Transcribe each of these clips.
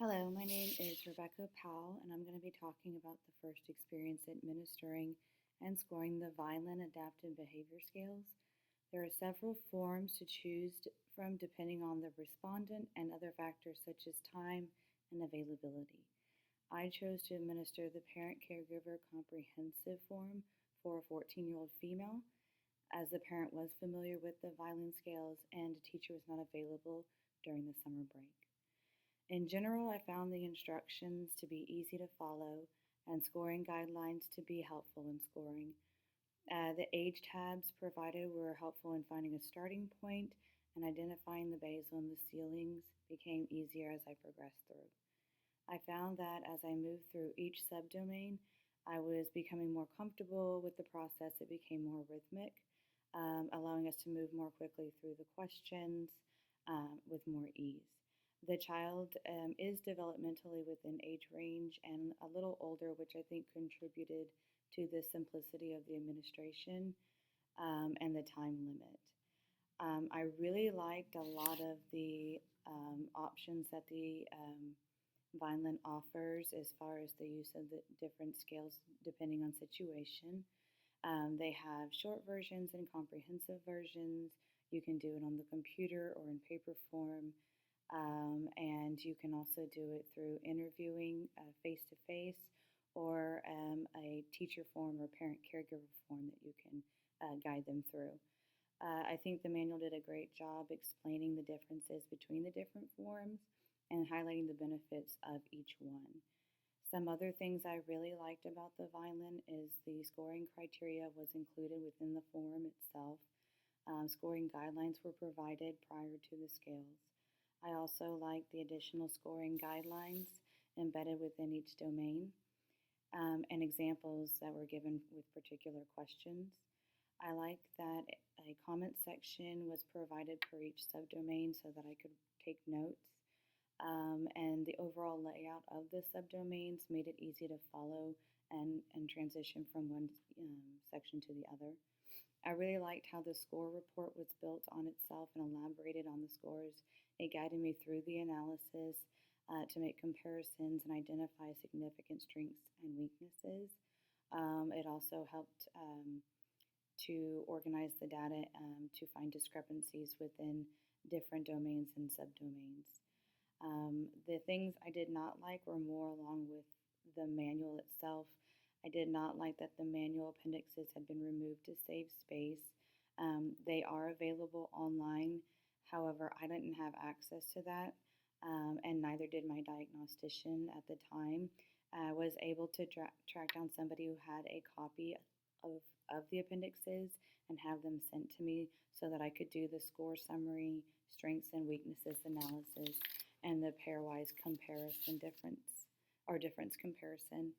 Hello, my name is Rebecca Powell, and I'm going to be talking about the first experience administering and scoring the Vineland Adaptive Behavior Scales. There are several forms to choose from depending on the respondent and other factors such as time and availability. I chose to administer the Parent Caregiver Comprehensive Form for a 14-year-old female, as the parent was familiar with the Vineland scales and a teacher was not available during the summer break. In general, I found the instructions to be easy to follow and scoring guidelines to be helpful in scoring. The age tabs provided were helpful in finding a starting point, and identifying the basal and the ceilings became easier as I progressed through. I found that as I moved through each subdomain, I was becoming more comfortable with the process. It became more rhythmic, allowing us to move more quickly through the questions with more ease. The child is developmentally within age range and a little older, which I think contributed to the simplicity of the administration and the time limit. I really liked a lot of the options that the Vineland offers as far as the use of the different scales depending on situation. They have short versions and comprehensive versions. You can do it on the computer or in paper form. And you can also do it through interviewing face to face or a teacher form or parent caregiver form that you can guide them through. I think the manual did a great job explaining the differences between the different forms and highlighting the benefits of each one. Some other things I really liked about the Vineland is the scoring criteria was included within the form itself. Scoring guidelines were provided prior to the scales. I also like the additional scoring guidelines embedded within each domain and examples that were given with particular questions. I like that a comment section was provided for each subdomain so that I could take notes. And the overall layout of the subdomains made it easy to follow and transition from one section to the other. I really liked how the score report was built on itself and elaborated on the scores. It guided me through the analysis to make comparisons and identify significant strengths and weaknesses. It also helped to organize the data to find discrepancies within different domains and subdomains. The things I did not like were more along with the manual itself. I did not like that the manual appendixes had been removed to save space. They are available online. However, I didn't have access to that, and neither did my diagnostician at the time. I was able to track down somebody who had a copy of the appendixes and have them sent to me so that I could do the score summary, strengths and weaknesses analysis, and the pairwise comparison difference comparison.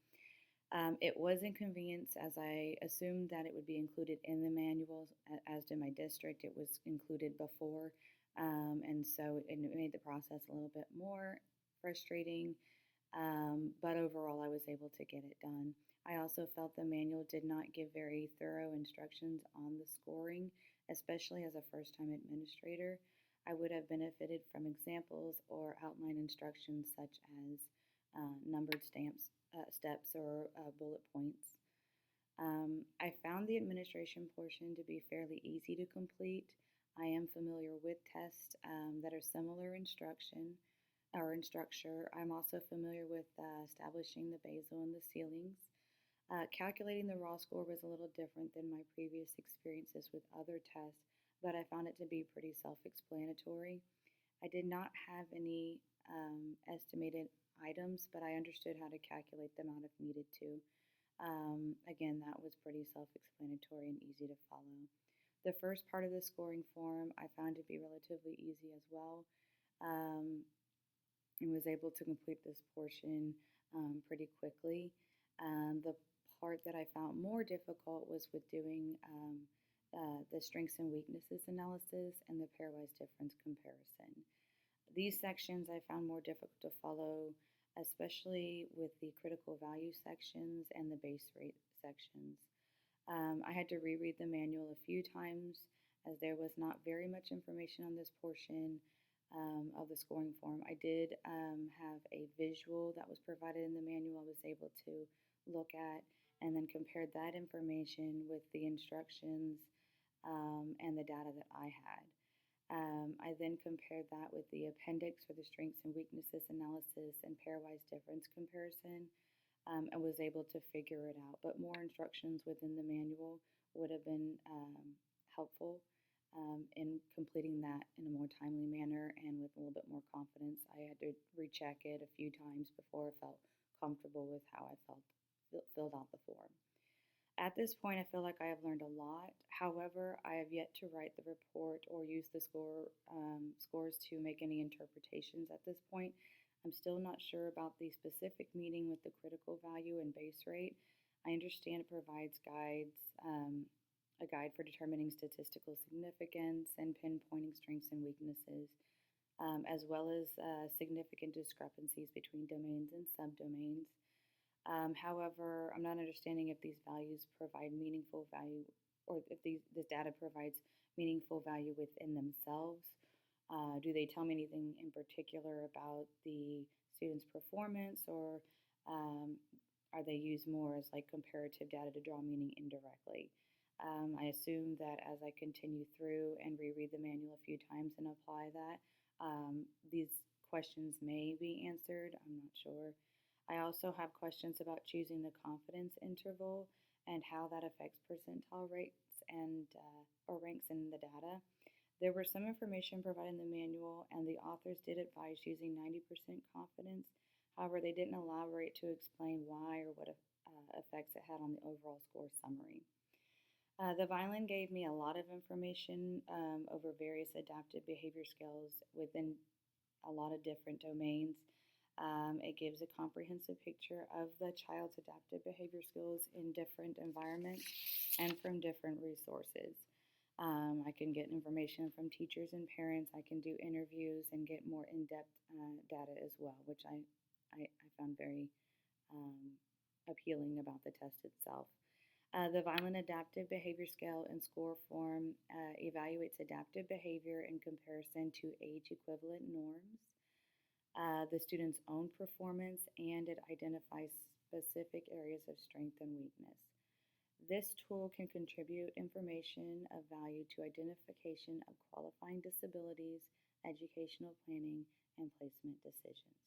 It was inconvenience as I assumed that it would be included in the manual, as did my district. It was included before, and so it made the process a little bit more frustrating, but overall I was able to get it done. I also felt the manual did not give very thorough instructions on the scoring, especially as a first-time administrator. I would have benefited from examples or outline instructions such as numbered steps or bullet points. I found the administration portion to be fairly easy to complete. I am familiar with tests that are similar in structure. I'm also familiar with establishing the basal and the ceilings. Calculating the raw score was a little different than my previous experiences with other tests, but I found it to be pretty self-explanatory. I did not have any estimated items, but I understood how to calculate them out if needed to. Again, that was pretty self-explanatory and easy to follow. The first part of the scoring form I found to be relatively easy as well, and was able to complete this portion pretty quickly. The part that I found more difficult was with doing the strengths and weaknesses analysis and the pairwise difference comparison. These sections I found more difficult to follow, especially with the critical value sections and the base rate sections. I had to reread the manual a few times as there was not very much information on this portion of the scoring form. I did have a visual that was provided in the manual I was able to look at and then compared that information with the instructions and the data that I had. I then compared that with the appendix for the strengths and weaknesses analysis and pairwise difference comparison, and was able to figure it out. But more instructions within the manual would have been helpful in completing that in a more timely manner and with a little bit more confidence. I had to recheck it a few times before I felt comfortable with how I filled out the form. At this point, I feel like I have learned a lot. However, I have yet to write the report or use the scores to make any interpretations at this point. I'm still not sure about the specific meaning with the critical value and base rate. I understand it provides a guide for determining statistical significance and pinpointing strengths and weaknesses, as well as significant discrepancies between domains and subdomains. However, I'm not understanding if these values provide meaningful value or if this data provides meaningful value within themselves. Do they tell me anything in particular about the student's performance, or are they used more as like comparative data to draw meaning indirectly? I assume that as I continue through and reread the manual a few times and apply that, these questions may be answered. I'm not sure. I also have questions about choosing the confidence interval and how that affects percentile rates and or ranks in the data. There were some information provided in the manual, and the authors did advise using 90% confidence. However, they didn't elaborate to explain why or what effects it had on the overall score summary. The Vineland gave me a lot of information over various adaptive behavior skills within a lot of different domains. It gives a comprehensive picture of the child's adaptive behavior skills in different environments and from different resources. I can get information from teachers and parents. I can do interviews and get more in-depth data as well, which I found very appealing about the test itself. The Vineland Adaptive Behavior Scale in score form evaluates adaptive behavior in comparison to age equivalent norms, the student's own performance, and it identifies specific areas of strength and weakness. This tool can contribute information of value to identification of qualifying disabilities, educational planning, and placement decisions.